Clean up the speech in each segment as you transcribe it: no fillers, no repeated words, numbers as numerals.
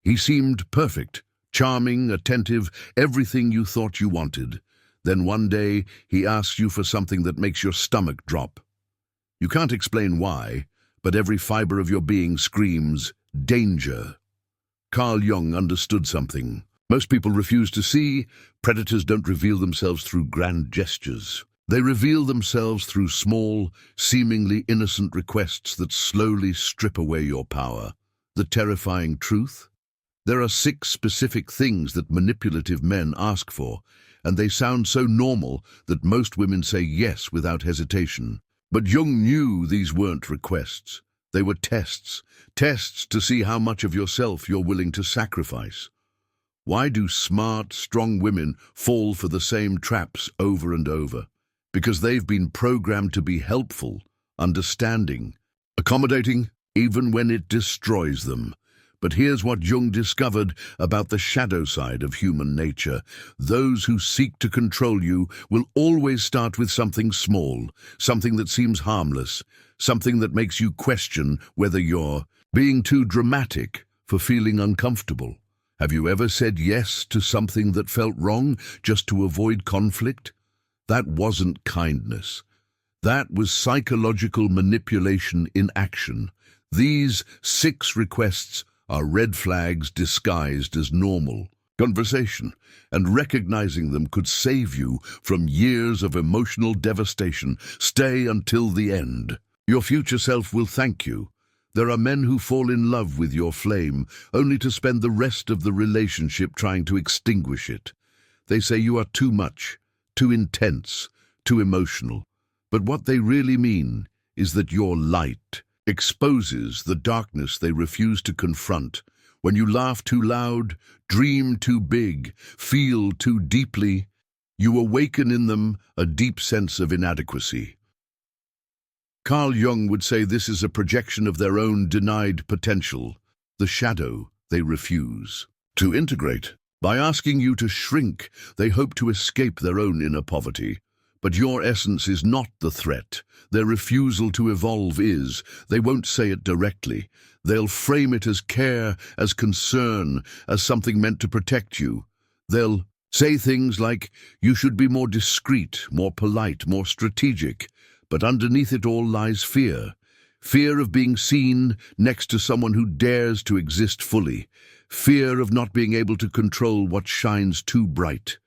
He seemed perfect, charming, attentive, everything you thought you wanted. Then one day, he asks you for something that makes your stomach drop. You can't explain why, but every fiber of your being screams, danger. Carl Jung understood something. Most people refuse to see. Predators don't reveal themselves through grand gestures. They reveal themselves through small, seemingly innocent requests that slowly strip away your power. The terrifying truth? There are 6 specific things that manipulative men ask for, and they sound so normal that most women say yes without hesitation. But Jung knew these weren't requests. They were tests. Tests to see how much of yourself you're willing to sacrifice. Why do smart, strong women fall for the same traps over and over? Because they've been programmed to be helpful, understanding, accommodating, even when it destroys them. But here's what Jung discovered about the shadow side of human nature. Those who seek to control you will always start with something small, something that seems harmless, something that makes you question whether you're being too dramatic for feeling uncomfortable. Have you ever said yes to something that felt wrong just to avoid conflict? That wasn't kindness. That was psychological manipulation in action. These 6 requests are red flags disguised as normal conversation, and recognizing them could save you from years of emotional devastation. Stay until the end. Your future self will thank you. There are men who fall in love with your flame, only to spend the rest of the relationship trying to extinguish it. They say you are too much, too intense, too emotional. But what they really mean is that your light exposes the darkness they refuse to confront. When you laugh too loud, dream too big, feel too deeply, you awaken in them a deep sense of inadequacy. Carl Jung would say this is a projection of their own denied potential, the shadow they refuse to integrate. By asking you to shrink, they hope to escape their own inner poverty. But your essence is not the threat. Their refusal to evolve is. They won't say it directly. They'll frame it as care, as concern, as something meant to protect you. They'll say things like, you should be more discreet, more polite, more strategic. But underneath it all lies fear. Fear of being seen next to someone who dares to exist fully. Fear of not being able to control what shines too bright.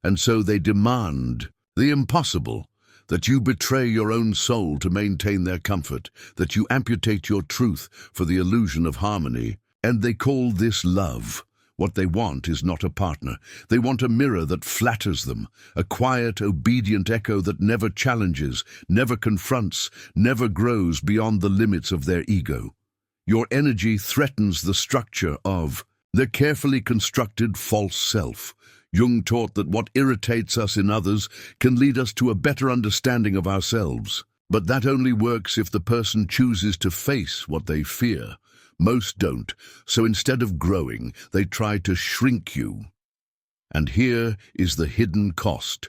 And so they demand the impossible, that you betray your own soul to maintain their comfort, that you amputate your truth for the illusion of harmony. And they call this love. What they want is not a partner. They want a mirror that flatters them, a quiet, obedient echo that never challenges, never confronts, never grows beyond the limits of their ego. Your energy threatens the structure of their carefully constructed false self. Jung taught that what irritates us in others can lead us to a better understanding of ourselves. But that only works if the person chooses to face what they fear. Most don't, so instead of growing, they try to shrink you. And here is the hidden cost.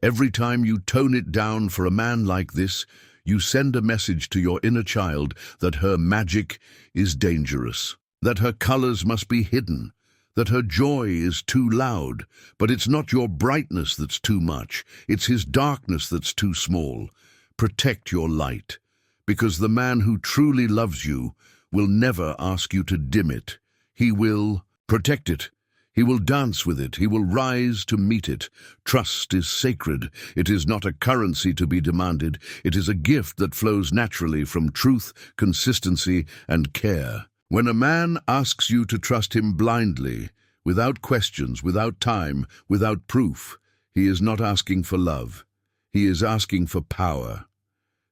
Every time you tone it down for a man like this, you send a message to your inner child that her magic is dangerous, that her colors must be hidden, that her joy is too loud. But it's not your brightness that's too much, it's his darkness that's too small. Protect your light, because the man who truly loves you will never ask you to dim it. He will protect it. He will dance with it. He will rise to meet it. Trust is sacred. It is not a currency to be demanded. It is a gift that flows naturally from truth, consistency, and care. When a man asks you to trust him blindly, without questions, without time, without proof, he is not asking for love. He is asking for power.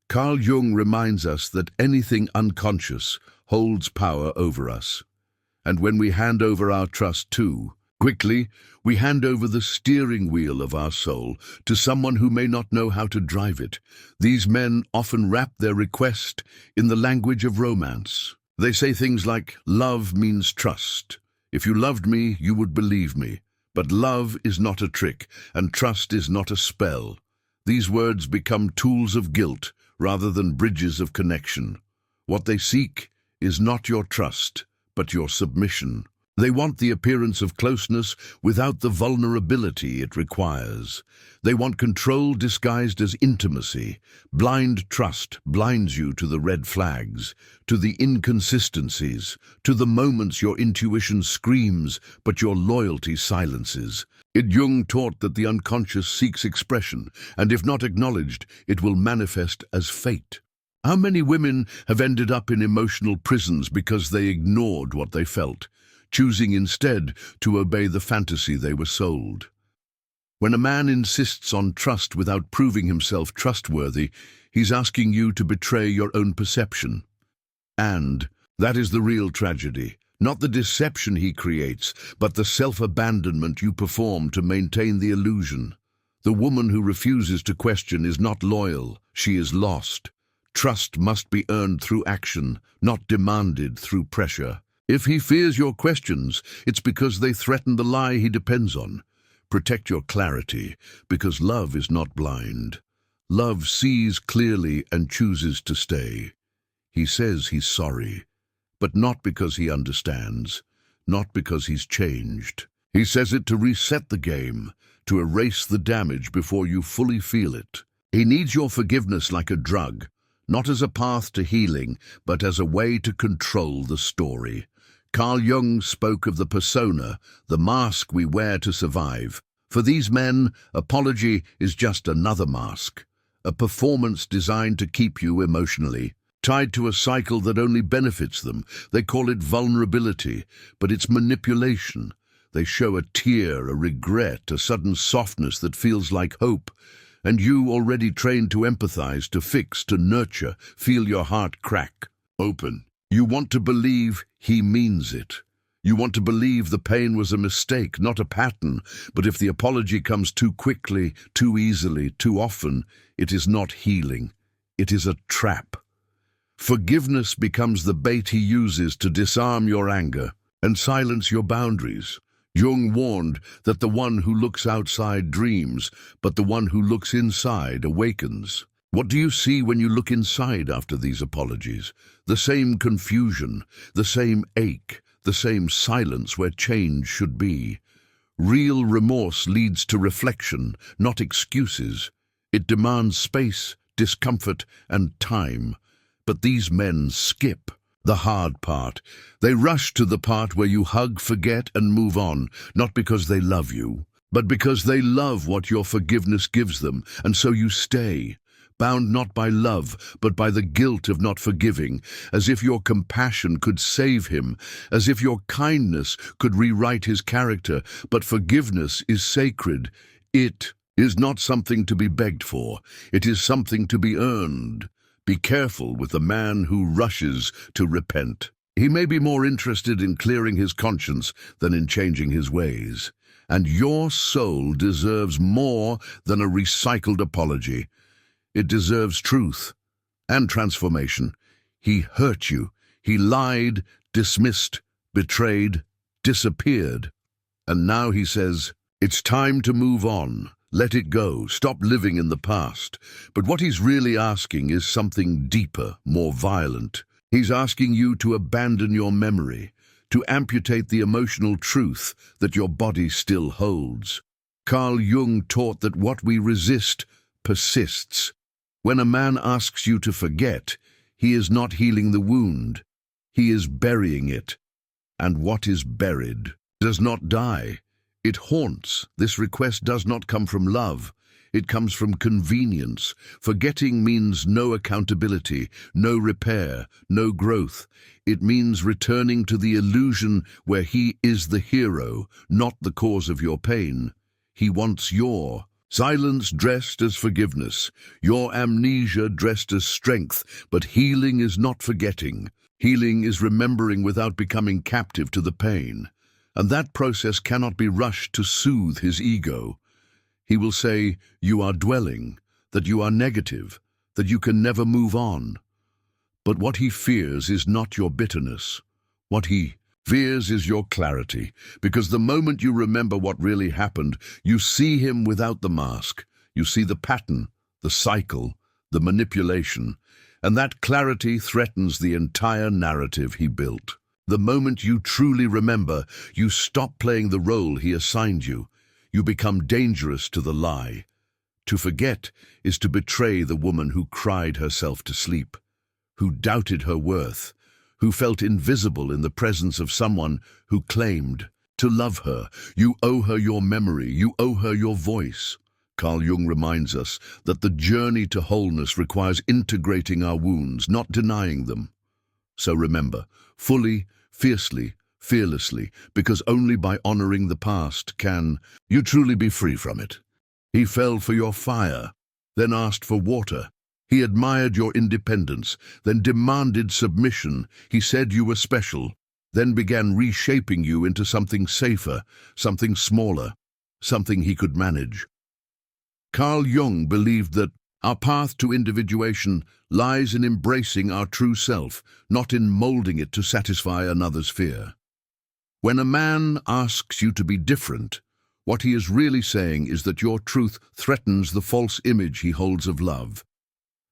Carl Jung reminds us that anything unconscious holds power over us. And when we hand over our trust too quickly, we hand over the steering wheel of our soul to someone who may not know how to drive it. These men often wrap their request in the language of romance. They say things like, love means trust. If you loved me, you would believe me. But love is not a trick, and trust is not a spell. These words become tools of guilt rather than bridges of connection. What they seek is not your trust, but your submission. They want the appearance of closeness without the vulnerability it requires. They want control disguised as intimacy. Blind trust blinds you to the red flags, to the inconsistencies, to the moments your intuition screams but your loyalty silences. Jung taught that the unconscious seeks expression, and if not acknowledged, it will manifest as fate. How many women have ended up in emotional prisons because they ignored what they felt, choosing instead to obey the fantasy they were sold? When a man insists on trust without proving himself trustworthy, he's asking you to betray your own perception. And that is the real tragedy. Not the deception he creates, but the self-abandonment you perform to maintain the illusion. The woman who refuses to question is not loyal, she is lost. Trust must be earned through action, not demanded through pressure. If he fears your questions, it's because they threaten the lie he depends on. Protect your clarity, because love is not blind. Love sees clearly and chooses to stay. He says he's sorry, but not because he understands, not because he's changed. He says it to reset the game, to erase the damage before you fully feel it. He needs your forgiveness like a drug, not as a path to healing, but as a way to control the story. Carl Jung spoke of the persona, the mask we wear to survive. For these men, apology is just another mask, a performance designed to keep you emotionally tied to a cycle that only benefits them. They call it vulnerability, but it's manipulation. They show a tear, a regret, a sudden softness that feels like hope. And you, already trained to empathize, to fix, to nurture, feel your heart crack open. You want to believe he means it. You want to believe the pain was a mistake, not a pattern. But if the apology comes too quickly, too easily, too often, it is not healing. It is a trap. Forgiveness becomes the bait he uses to disarm your anger and silence your boundaries. Jung warned that the one who looks outside dreams, but the one who looks inside awakens. What do you see when you look inside after these apologies? The same confusion, the same ache, the same silence where change should be. Real remorse leads to reflection, not excuses. It demands space, discomfort, and time. But these men skip the hard part. They rush to the part where you hug, forget, and move on, not because they love you, but because they love what your forgiveness gives them, and so you stay, bound not by love, but by the guilt of not forgiving, as if your compassion could save him, as if your kindness could rewrite his character. But forgiveness is sacred. It is not something to be begged for. It is something to be earned. Be careful with the man who rushes to repent. He may be more interested in clearing his conscience than in changing his ways. And your soul deserves more than a recycled apology. It deserves truth and transformation. He hurt you. He lied, dismissed, betrayed, disappeared. And now he says, it's time to move on. Let it go. Stop living in the past. But what he's really asking is something deeper, more violent. He's asking you to abandon your memory, to amputate the emotional truth that your body still holds. Carl Jung taught that what we resist persists. When a man asks you to forget, he is not healing the wound. He is burying it. And what is buried does not die. It haunts. This request does not come from love. It comes from convenience. Forgetting means no accountability, no repair, no growth. It means returning to the illusion where he is the hero, not the cause of your pain. He wants your silence dressed as forgiveness, your amnesia dressed as strength. But healing is not forgetting. Healing is remembering without becoming captive to the pain. And that process cannot be rushed to soothe his ego. He will say, you are dwelling, that you are negative, that you can never move on. But what he fears is not your bitterness. What he fears is your clarity, because the moment you remember what really happened, you see him without the mask. You see the pattern, the cycle, the manipulation, and that clarity threatens the entire narrative he built. The moment you truly remember, you stop playing the role he assigned you. You become dangerous to the lie. To forget is to betray the woman who cried herself to sleep, who doubted her worth, who felt invisible in the presence of someone who claimed to love her. You owe her your memory, you owe her your voice. Carl Jung reminds us that the journey to wholeness requires integrating our wounds, not denying them. So remember, fully, fiercely, fearlessly, because only by honoring the past can you truly be free from it. He fell for your fire, then asked for water. He admired your independence, then demanded submission. He said you were special, then began reshaping you into something safer, something smaller, something he could manage. Carl Jung believed that our path to individuation lies in embracing our true self, not in molding it to satisfy another's fear. When a man asks you to be different, what he is really saying is that your truth threatens the false image he holds of love.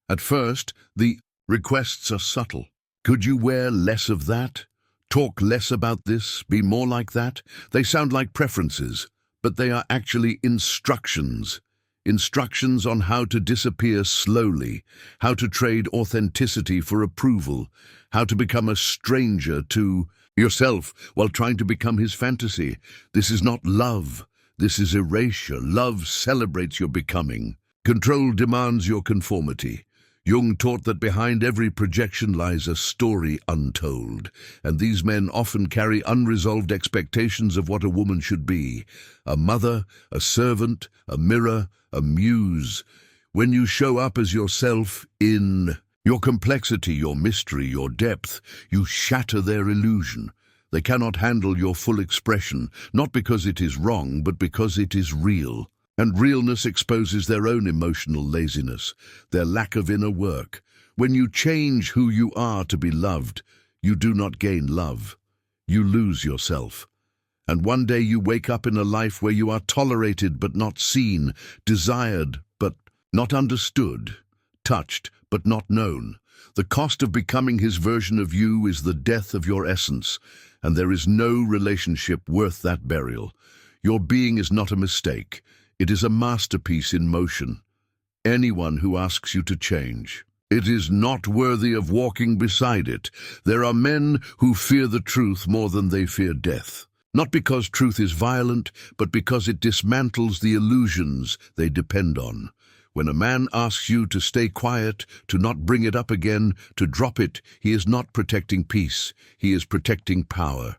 At first, the requests are subtle. Could you wear less of that? Talk less about this? Be more like that? They sound like preferences, but they are actually instructions. Instructions on how to disappear slowly, how to trade authenticity for approval, how to become a stranger to yourself while trying to become his fantasy. This is not love. This is erasure. Love celebrates your becoming. Control demands your conformity. Jung taught that behind every projection lies a story untold, and these men often carry unresolved expectations of what a woman should be. A mother, a servant, a mirror, a muse. When you show up as yourself in your complexity, your mystery, your depth, you shatter their illusion. They cannot handle your full expression, not because it is wrong, but because it is real. And realness exposes their own emotional laziness, their lack of inner work. When you change who you are to be loved, you do not gain love. You lose yourself. And one day you wake up in a life where you are tolerated but not seen, desired but not understood, touched but not known. The cost of becoming his version of you is the death of your essence, and there is no relationship worth that burial. Your being is not a mistake. It is a masterpiece in motion. Anyone who asks you to change, it is not worthy of walking beside it. There are men who fear the truth more than they fear death. Not because truth is violent, but because it dismantles the illusions they depend on. When a man asks you to stay quiet, to not bring it up again, to drop it, he is not protecting peace, he is protecting power.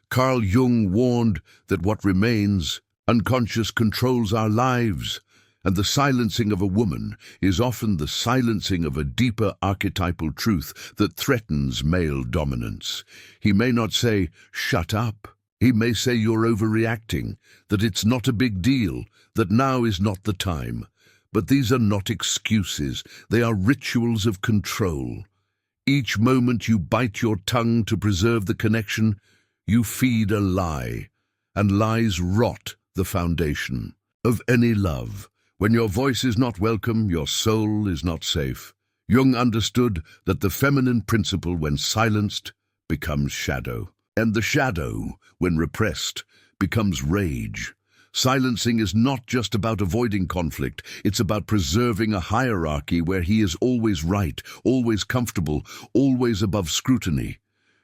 Carl Jung warned that what remains unconscious controls our lives, and the silencing of a woman is often the silencing of a deeper archetypal truth that threatens male dominance. He may not say, "Shut up." He may say you're overreacting, that it's not a big deal, that now is not the time. But these are not excuses, they are rituals of control. Each moment you bite your tongue to preserve the connection, you feed a lie, and lies rot the foundation of any love. When your voice is not welcome, your soul is not safe. Jung understood that the feminine principle, when silenced, becomes shadow, and the shadow, when repressed, becomes rage. Silencing is not just about avoiding conflict, it's about preserving a hierarchy where he is always right, always comfortable, always above scrutiny.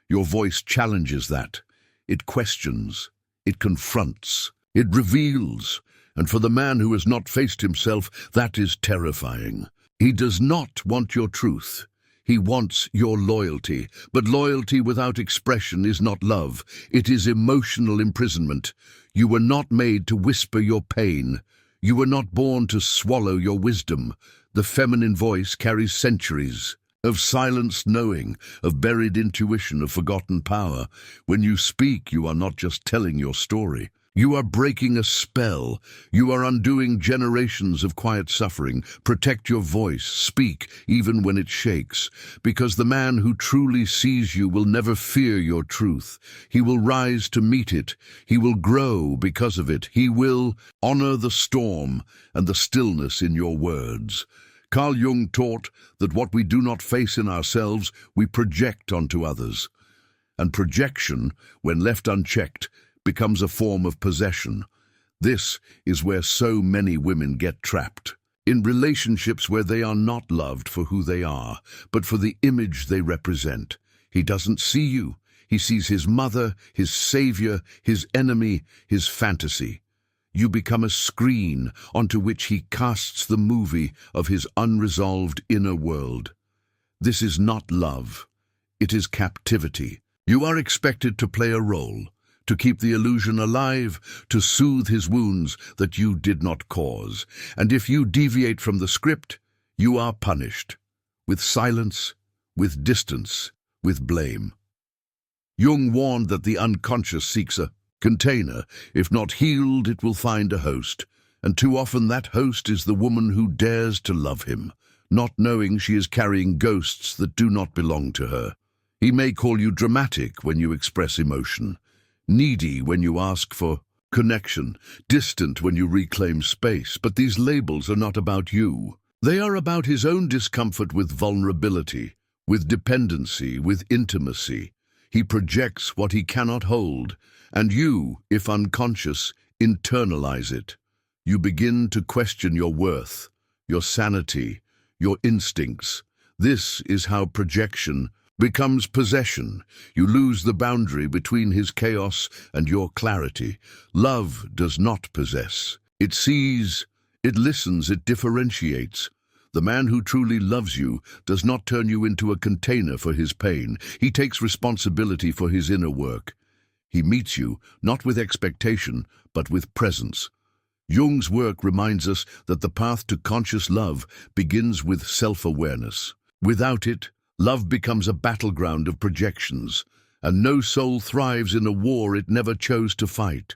Your voice challenges that. It questions, it confronts, it reveals, and for the man who has not faced himself, that is terrifying. He does not want your truth. He wants your loyalty, but loyalty without expression is not love. It is emotional imprisonment. You were not made to whisper your pain. You were not born to swallow your wisdom. The feminine voice carries centuries of silenced knowing, of buried intuition, of forgotten power. When you speak, you are not just telling your story. You are breaking a spell. You are undoing generations of quiet suffering. Protect your voice. Speak, even when it shakes. Because the man who truly sees you will never fear your truth. He will rise to meet it. He will grow because of it. He will honor the storm and the stillness in your words. Carl Jung taught that what we do not face in ourselves, we project onto others. and projection, when left unchecked, becomes a form of possession. This is where so many women get trapped. In relationships where they are not loved for who they are, but for the image they represent. He doesn't see you. He sees his mother, his savior, his enemy, his fantasy. You become a screen onto which he casts the movie of his unresolved inner world. This is not love. It is captivity. You are expected to play a role, to keep the illusion alive, to soothe his wounds that you did not cause. And if you deviate from the script, you are punished. With silence, with distance, with blame. Jung warned that the unconscious seeks a container. If not healed, it will find a host. And too often that host is the woman who dares to love him, not knowing she is carrying ghosts that do not belong to her. He may call you dramatic when you express emotion, needy when you ask for connection, distant when you reclaim space. But these labels are not about you. They are about his own discomfort with vulnerability, with dependency, with intimacy. He projects what he cannot hold, and you, if unconscious, internalize it. You begin to question your worth, your sanity, your instincts. This is how projection becomes possession. You lose the boundary between his chaos and your clarity. Love does not possess. It sees, it listens, it differentiates. The man who truly loves you does not turn you into a container for his pain. He takes responsibility for his inner work. He meets you, not with expectation, but with presence. Jung's work reminds us that the path to conscious love begins with self-awareness. Without it, love becomes a battleground of projections, and no soul thrives in a war it never chose to fight.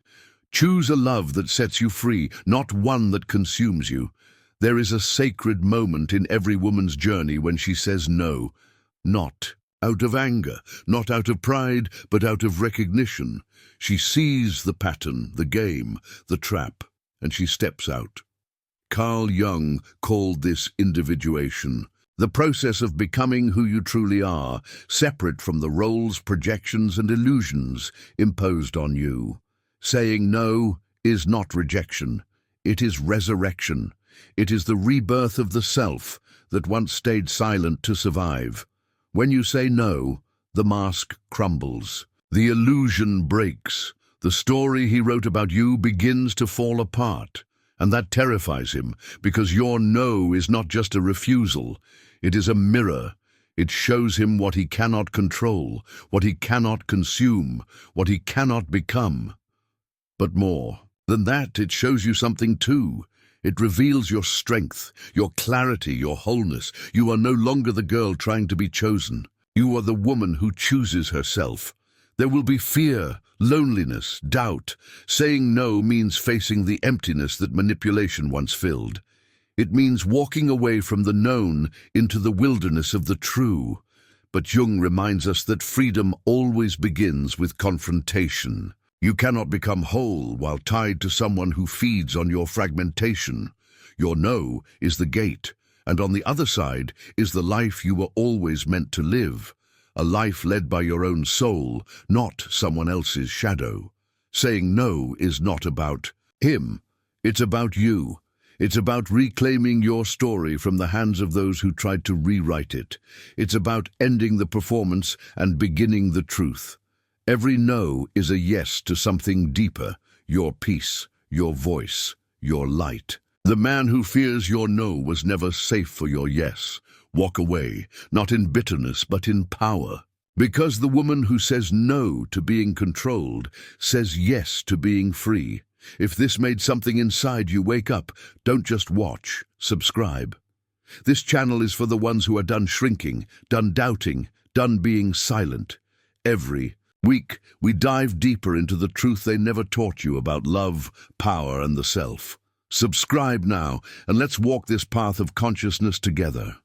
Choose a love that sets you free, not one that consumes you. There is a sacred moment in every woman's journey when she says no, not out of anger, not out of pride, but out of recognition. She sees the pattern, the game, the trap, and she steps out. Carl Jung called this individuation, the process of becoming who you truly are, separate from the roles, projections, and illusions imposed on you. Saying no is not rejection, it is resurrection. It is the rebirth of the self that once stayed silent to survive. When you say no, the mask crumbles. The illusion breaks. The story he wrote about you begins to fall apart. And that terrifies him, because your no is not just a refusal. It is a mirror. It shows him what he cannot control, what he cannot consume, what he cannot become. But more than that, it shows you something too. It reveals your strength, your clarity, your wholeness. You are no longer the girl trying to be chosen. You are the woman who chooses herself. There will be fear, loneliness, doubt. Saying no means facing the emptiness that manipulation once filled. It means walking away from the known into the wilderness of the true. But Jung reminds us that freedom always begins with confrontation. You cannot become whole while tied to someone who feeds on your fragmentation. Your no is the gate, and on the other side is the life you were always meant to live, a life led by your own soul, not someone else's shadow. Saying no is not about him, it's about you. It's about reclaiming your story from the hands of those who tried to rewrite it. It's about ending the performance and beginning the truth. Every no is a yes to something deeper, your peace, your voice, your light. The man who fears your no was never safe for your yes. Walk away, not in bitterness, but in power. Because the woman who says no to being controlled says yes to being free. If this made something inside you wake up, don't just watch, subscribe. This channel is for the ones who are done shrinking, done doubting, done being silent. Every week, we dive deeper into the truth they never taught you about love, power, and the self. Subscribe now, and let's walk this path of consciousness together.